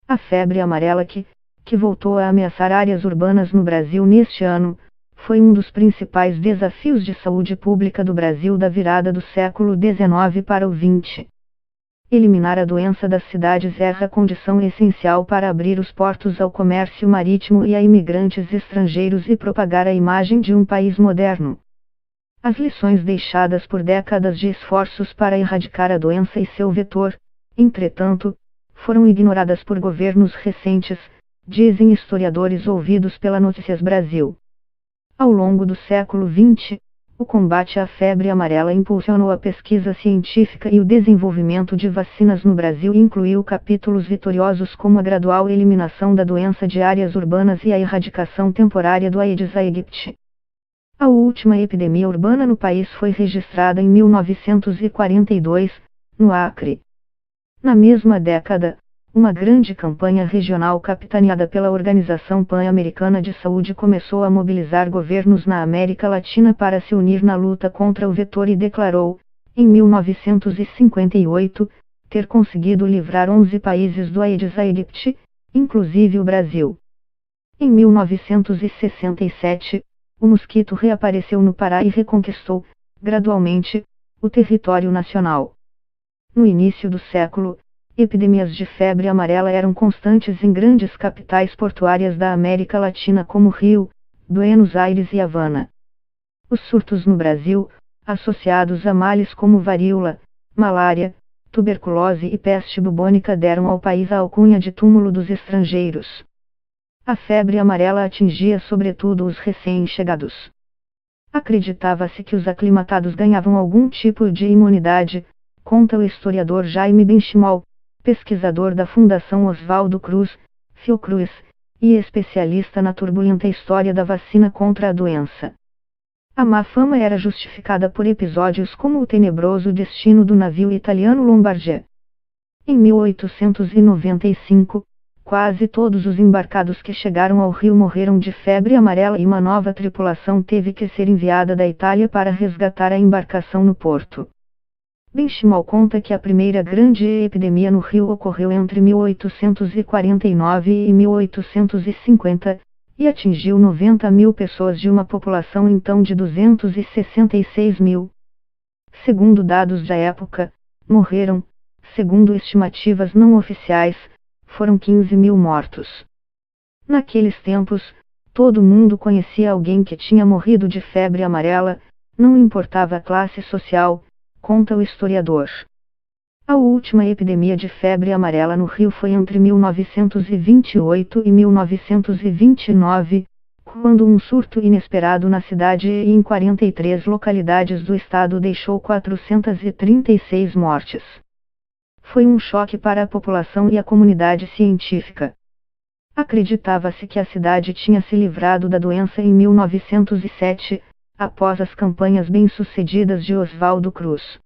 A febre amarela que voltou a ameaçar áreas urbanas no Brasil neste ano, foi um dos principais desafios de saúde pública do Brasil da virada do século XIX para o XX. Eliminar a doença das cidades é a condição essencial para abrir os portos ao comércio marítimo e a imigrantes estrangeiros e propagar a imagem de um país moderno. As lições deixadas por décadas de esforços para erradicar a doença e seu vetor, entretanto, foram ignoradas por governos recentes, dizem historiadores ouvidos pela Notícias Brasil. Ao longo do século XX, o combate à febre amarela impulsionou a pesquisa científica e o desenvolvimento de vacinas no Brasil e incluiu capítulos vitoriosos como a gradual eliminação da doença de áreas urbanas e a erradicação temporária do Aedes aegypti. A última epidemia urbana no país foi registrada em 1942, no Acre. Na mesma década, uma grande campanha regional capitaneada pela Organização Pan-Americana de Saúde começou a mobilizar governos na América Latina para se unir na luta contra o vetor e declarou, em 1958, ter conseguido livrar 11 países do Aedes aegypti, inclusive o Brasil. Em 1967, o mosquito reapareceu no Pará e reconquistou, gradualmente, o território nacional. No início do século, epidemias de febre amarela eram constantes em grandes capitais portuárias da América Latina como Rio, Buenos Aires e Havana. Os surtos no Brasil, associados a males como varíola, malária, tuberculose e peste bubônica deram ao país a alcunha de túmulo dos estrangeiros. A febre amarela atingia sobretudo os recém-chegados. Acreditava-se que os aclimatados ganhavam algum tipo de imunidade, conta o historiador Jaime Benchimol, pesquisador da Fundação Oswaldo Cruz, Fiocruz, e especialista na turbulenta história da vacina contra a doença. A má fama era justificada por episódios como o tenebroso destino do navio italiano Lombardia. Em 1895, quase todos os embarcados que chegaram ao Rio morreram de febre amarela e uma nova tripulação teve que ser enviada da Itália para resgatar a embarcação no porto. Benchimol conta que a primeira grande epidemia no Rio ocorreu entre 1849 e 1850, e atingiu 90 mil pessoas de uma população então de 266 mil. Segundo dados da época, morreram, segundo estimativas não oficiais, foram 15 mil mortos. Naqueles tempos, todo mundo conhecia alguém que tinha morrido de febre amarela, não importava a classe social, conta o historiador. A última epidemia de febre amarela no Rio foi entre 1928 e 1929, quando um surto inesperado na cidade e em 43 localidades do estado deixou 436 mortes. Foi um choque para a população e a comunidade científica. Acreditava-se que a cidade tinha se livrado da doença em 1907, após as campanhas bem-sucedidas de Oswaldo Cruz.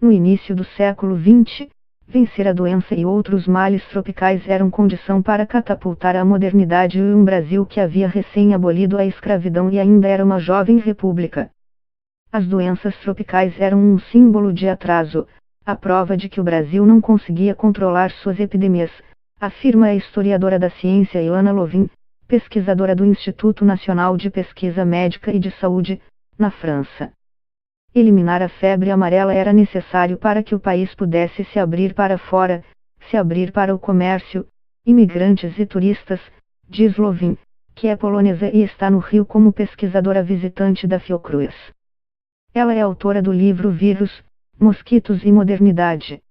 No início do século XX, vencer a doença e outros males tropicais eram condição para catapultar a modernidade e um Brasil que havia recém-abolido a escravidão e ainda era uma jovem república. As doenças tropicais eram um símbolo de atraso, a prova de que o Brasil não conseguia controlar suas epidemias, afirma a historiadora da ciência Ilana Lovin, pesquisadora do Instituto Nacional de Pesquisa Médica e de Saúde, na França. Eliminar a febre amarela era necessário para que o país pudesse se abrir para fora, se abrir para o comércio, imigrantes e turistas, diz Lovin, que é polonesa e está no Rio como pesquisadora visitante da Fiocruz. Ela é autora do livro Vírus, Mosquitos e Modernidade.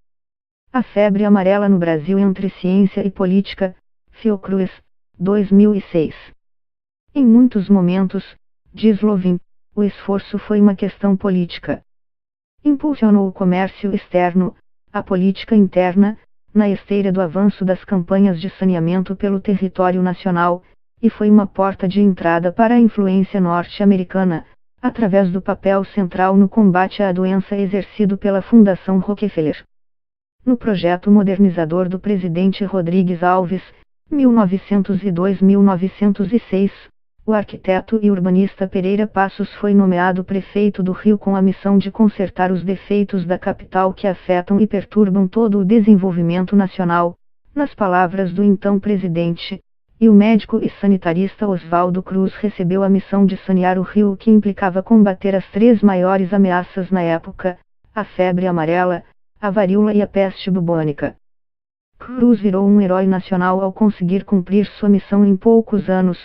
A febre amarela no Brasil entre ciência e política, Fiocruz, 2006. Em muitos momentos, diz Lovin, o esforço foi uma questão política. Impulsionou o comércio externo, a política interna, na esteira do avanço das campanhas de saneamento pelo território nacional, e foi uma porta de entrada para a influência norte-americana, através do papel central no combate à doença exercido pela Fundação Rockefeller. No projeto modernizador do presidente Rodrigues Alves, 1902-1906, o arquiteto e urbanista Pereira Passos foi nomeado prefeito do Rio com a missão de consertar os defeitos da capital que afetam e perturbam todo o desenvolvimento nacional, Nas palavras do então presidente, e o médico e sanitarista Oswaldo Cruz recebeu a missão de sanear o rio, que implicava combater as 3 maiores ameaças na época: a febre amarela, a varíola e a peste bubônica. Cruz virou um herói nacional ao conseguir cumprir sua missão em poucos anos,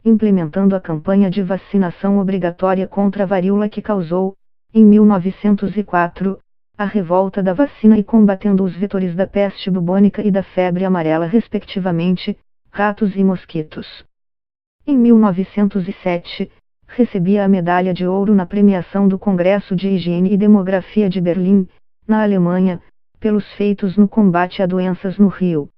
implementando a campanha de vacinação obrigatória contra a varíola, que causou, em 1904, a revolta da vacina, e combatendo os vetores da peste bubônica e da febre amarela respectivamente, ratos e mosquitos. Em 1907, recebia a medalha de ouro na premiação do Congresso de Higiene e Demografia de Berlim, na Alemanha, pelos feitos no combate a doenças no Rio.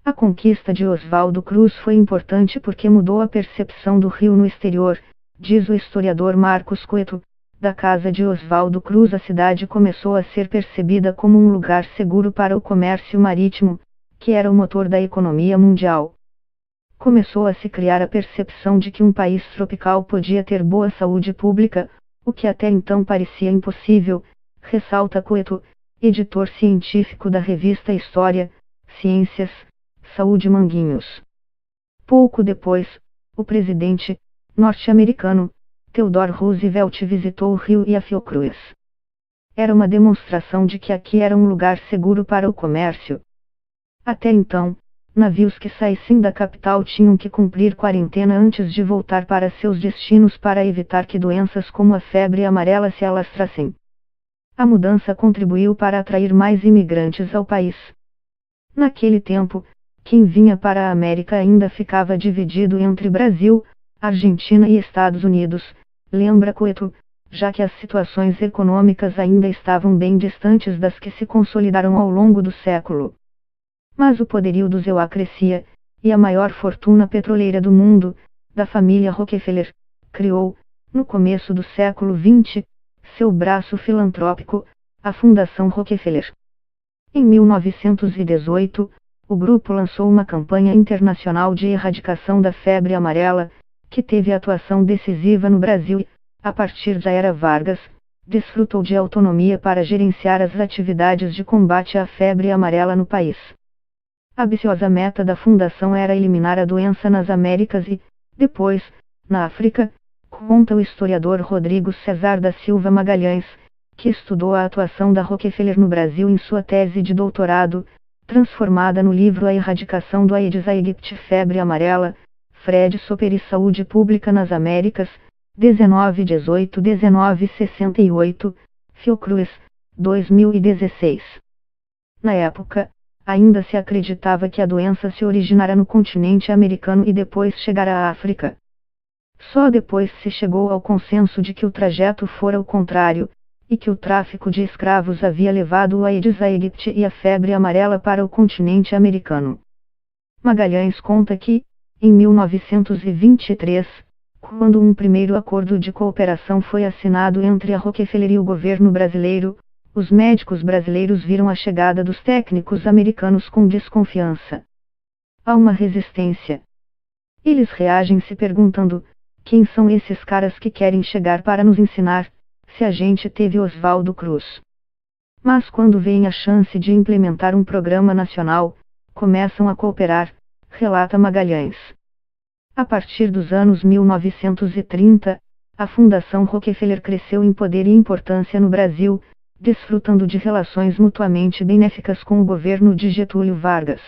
A conquista de Oswaldo Cruz foi importante porque mudou a percepção do Rio no exterior, diz o historiador Marcos Coeto. Da casa de Oswaldo Cruz, a cidade começou a ser percebida como um lugar seguro para o comércio marítimo, que era o motor da economia mundial. Começou a se criar a percepção de que um país tropical podia ter boa saúde pública, o que até então parecia impossível, ressalta Coeto, editor científico da revista História, Ciências, Saúde Manguinhos. Pouco depois, o presidente norte-americano Theodore Roosevelt visitou o Rio e a Fiocruz. Era uma demonstração de que aqui era um lugar seguro para o comércio. Até então, navios que saíssem da capital tinham que cumprir quarentena antes de voltar para seus destinos para evitar que doenças como a febre amarela se alastrassem. A mudança contribuiu para atrair mais imigrantes ao país. Naquele tempo, quem vinha para a América ainda ficava dividido entre Brasil, Argentina e Estados Unidos, lembra Coeto, já que as situações econômicas ainda estavam bem distantes das que se consolidaram ao longo do século. Mas o poderio do ZEUA crescia, e a maior fortuna petroleira do mundo, da família Rockefeller, criou, no começo do século XX, seu braço filantrópico, a Fundação Rockefeller. Em 1918, o grupo lançou uma campanha internacional de erradicação da febre amarela, que teve atuação decisiva no Brasil e, a partir da era Vargas, desfrutou de autonomia para gerenciar as atividades de combate à febre amarela no país. A ambiciosa meta da fundação era eliminar a doença nas Américas e, depois, na África, conta o historiador Rodrigo Cesar da Silva Magalhães, que estudou a atuação da Rockefeller no Brasil em sua tese de doutorado, transformada no livro A Erradicação do Aedes aegypti, Febre Amarela, Fred Soper e Saúde Pública nas Américas, 1918-1968, Fiocruz, 2016. Na época, ainda se acreditava que a doença se originara no continente americano e depois chegara à África. Só depois se chegou ao consenso de que o trajeto fora o contrário, e que o tráfico de escravos havia levado o Aedes aegypti e a febre amarela para o continente americano. Magalhães conta que, em 1923, quando um primeiro acordo de cooperação foi assinado entre a Rockefeller e o governo brasileiro, os médicos brasileiros viram a chegada dos técnicos americanos com desconfiança. Há uma resistência. Eles reagem se perguntando: quem são esses caras que querem chegar para nos ensinar, se a gente teve Oswaldo Cruz? Mas quando veem a chance de implementar um programa nacional, começam a cooperar, relata Magalhães. A partir dos anos 1930, a Fundação Rockefeller cresceu em poder e importância no Brasil, desfrutando de relações mutuamente benéficas com o governo de Getúlio Vargas.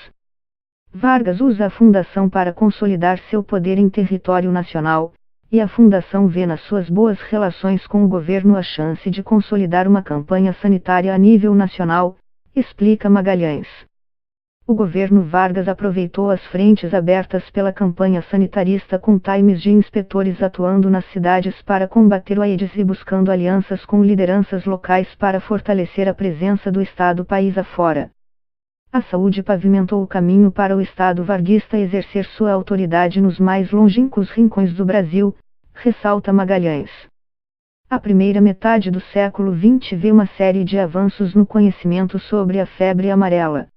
Vargas usa a fundação para consolidar seu poder em território nacional, e a fundação vê nas suas boas relações com o governo a chance de consolidar uma campanha sanitária a nível nacional, explica Magalhães. O governo Vargas aproveitou as frentes abertas pela campanha sanitarista com times de inspetores atuando nas cidades para combater o Aedes e buscando alianças com lideranças locais para fortalecer a presença do Estado país afora. A saúde pavimentou o caminho para o Estado varguista exercer sua autoridade nos mais longínquos rincões do Brasil, ressalta Magalhães. A primeira metade do século XX vê uma série de avanços no conhecimento sobre a febre amarela.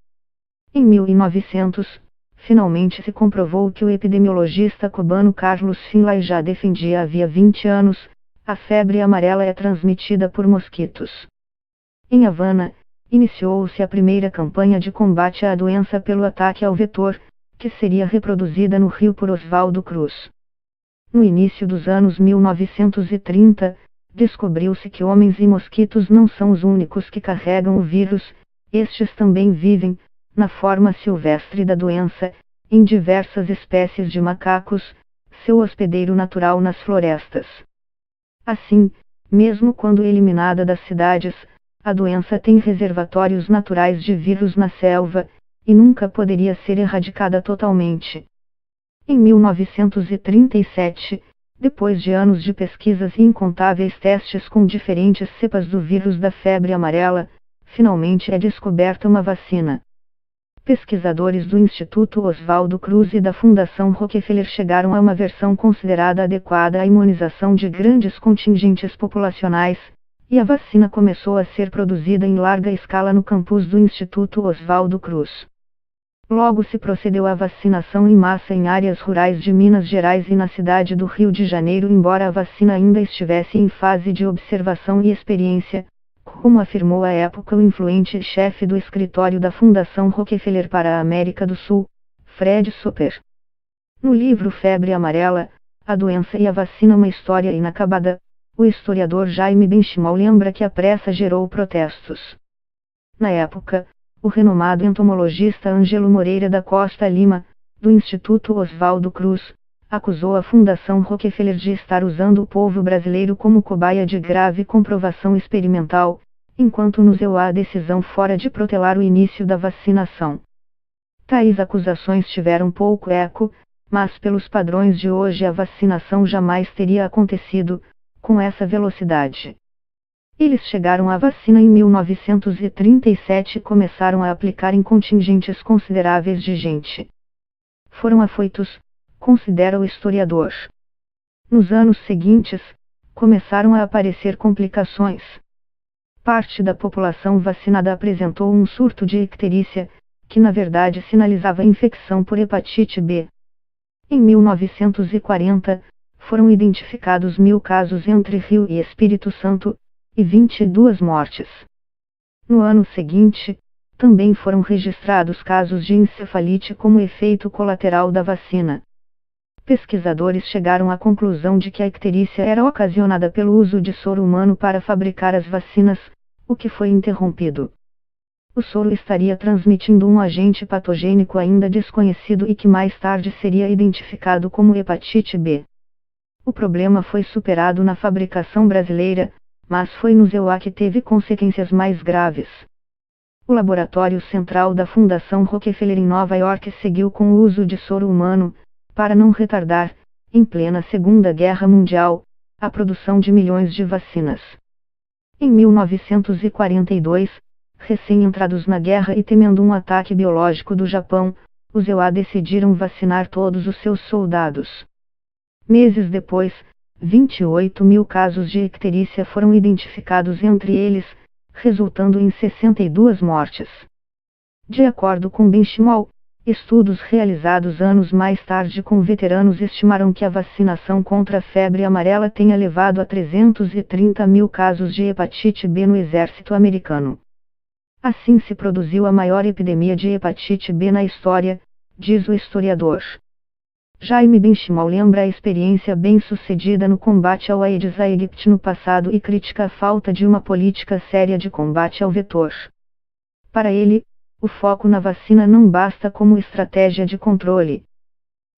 Em 1900, finalmente se comprovou que o epidemiologista cubano Carlos Finlay já defendia havia 20 anos: a febre amarela é transmitida por mosquitos. Em Havana, iniciou-se a primeira campanha de combate à doença pelo ataque ao vetor, que seria reproduzida no Rio por Oswaldo Cruz. No início dos anos 1930, descobriu-se que homens e mosquitos não são os únicos que carregam o vírus, estes também vivem, na forma silvestre da doença, em diversas espécies de macacos, seu hospedeiro natural nas florestas. Assim, mesmo quando eliminada das cidades, a doença tem reservatórios naturais de vírus na selva, e nunca poderia ser erradicada totalmente. Em 1937, depois de anos de pesquisas e incontáveis testes com diferentes cepas do vírus da febre amarela, finalmente é descoberta uma vacina. Pesquisadores do Instituto Oswaldo Cruz e da Fundação Rockefeller chegaram a uma versão considerada adequada à imunização de grandes contingentes populacionais, e a vacina começou a ser produzida em larga escala no campus do Instituto Oswaldo Cruz. Logo se procedeu à vacinação em massa em áreas rurais de Minas Gerais e na cidade do Rio de Janeiro, embora a vacina ainda estivesse em fase de observação e experiência, como afirmou à época o influente chefe do escritório da Fundação Rockefeller para a América do Sul, Fred Soper. No livro Febre Amarela, a doença e a vacina, uma história inacabada, o historiador Jaime Benchimol lembra que a pressa gerou protestos. Na época, o renomado entomologista Ângelo Moreira da Costa Lima, do Instituto Oswaldo Cruz, acusou a Fundação Rockefeller de estar usando o povo brasileiro como cobaia de grave comprovação experimental, enquanto anunciou a decisão fora de protelar o início da vacinação. Tais acusações tiveram pouco eco, mas pelos padrões de hoje a vacinação jamais teria acontecido com essa velocidade. Eles chegaram à vacina em 1937 e começaram a aplicar em contingentes consideráveis de gente. Foram afoitos, considera o historiador. Nos anos seguintes, começaram a aparecer complicações. Parte da população vacinada apresentou um surto de icterícia, que na verdade sinalizava infecção por hepatite B. Em 1940, foram identificados 1000 casos entre Rio e Espírito Santo, e 22 mortes. No ano seguinte, também foram registrados casos de encefalite como efeito colateral da vacina. Pesquisadores chegaram à conclusão de que a icterícia era ocasionada pelo uso de soro humano para fabricar as vacinas, o que foi interrompido. O soro estaria transmitindo um agente patogênico ainda desconhecido e que mais tarde seria identificado como hepatite B. O problema foi superado na fabricação brasileira, mas foi no EUA que teve consequências mais graves. O laboratório central da Fundação Rockefeller em Nova York seguiu com o uso de soro humano, para não retardar, em plena Segunda Guerra Mundial, a produção de milhões de vacinas. Em 1942, recém-entrados na guerra e temendo um ataque biológico do Japão, os EUA decidiram vacinar todos os seus soldados. Meses depois, 28.000 casos de icterícia foram identificados entre eles, resultando em 62 mortes. De acordo com Benchimol, estudos realizados anos mais tarde com veteranos estimaram que a vacinação contra a febre amarela tenha levado a 330.000 casos de hepatite B no exército americano. Assim se produziu a maior epidemia de hepatite B na história, diz o historiador. Jaime Benchimol lembra a experiência bem-sucedida no combate ao Aedes aegypti no passado e critica a falta de uma política séria de combate ao vetor. Para ele, o foco na vacina não basta como estratégia de controle.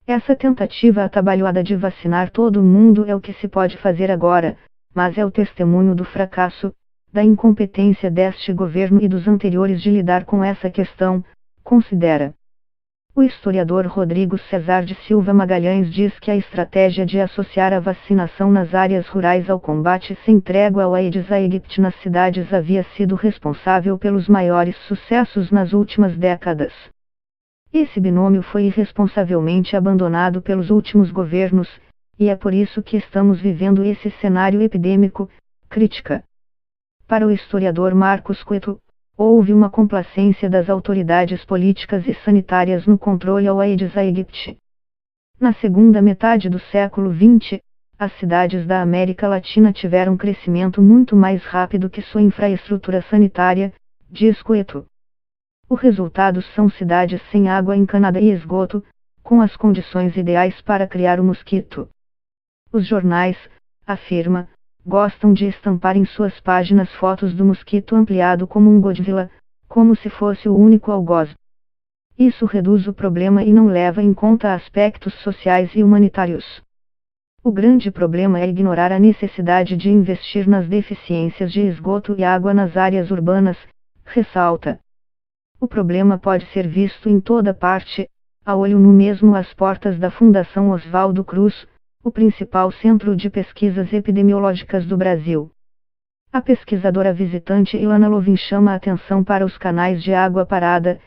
Essa tentativa atabalhoada de vacinar todo mundo é o que se pode fazer agora, mas é o testemunho do fracasso, da incompetência deste governo e dos anteriores de lidar com essa questão, considera. O historiador Rodrigo Cesar de Silva Magalhães diz que a estratégia de associar a vacinação nas áreas rurais ao combate sem trégua ao Aedes aegypti nas cidades havia sido responsável pelos maiores sucessos nas últimas décadas. Esse binômio foi irresponsavelmente abandonado pelos últimos governos, e é por isso que estamos vivendo esse cenário epidêmico, crítica. Para o historiador Marcos Cueto, houve uma complacência das autoridades políticas e sanitárias no controle ao Aedes aegypti. Na segunda metade do século XX, as cidades da América Latina tiveram crescimento muito mais rápido que sua infraestrutura sanitária, diz Coeto. O resultado são cidades sem água encanada e esgoto, com as condições ideais para criar o mosquito. Os jornais, afirma, gostam de estampar em suas páginas fotos do mosquito ampliado como um Godzilla, como se fosse o único algoz. Isso reduz o problema e não leva em conta aspectos sociais e humanitários. O grande problema é ignorar a necessidade de investir nas deficiências de esgoto e água nas áreas urbanas, ressalta. O problema pode ser visto em toda parte, a olho nu mesmo às portas da Fundação Oswaldo Cruz, o principal centro de pesquisas epidemiológicas do Brasil. A pesquisadora visitante Ilana Lovin chama a atenção para os canais de água parada,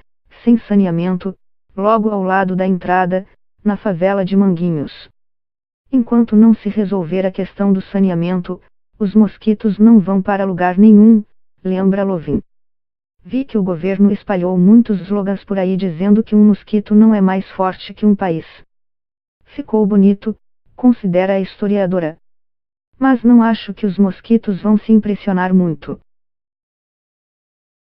sem saneamento, logo ao lado da entrada, na favela de Manguinhos. Enquanto não se resolver a questão do saneamento, os mosquitos não vão para lugar nenhum, lembra Lovin. Vi que o governo espalhou muitos slogans por aí dizendo que um mosquito não é mais forte que um país. Ficou bonito, considera a historiadora. Mas não acho que os mosquitos vão se impressionar muito.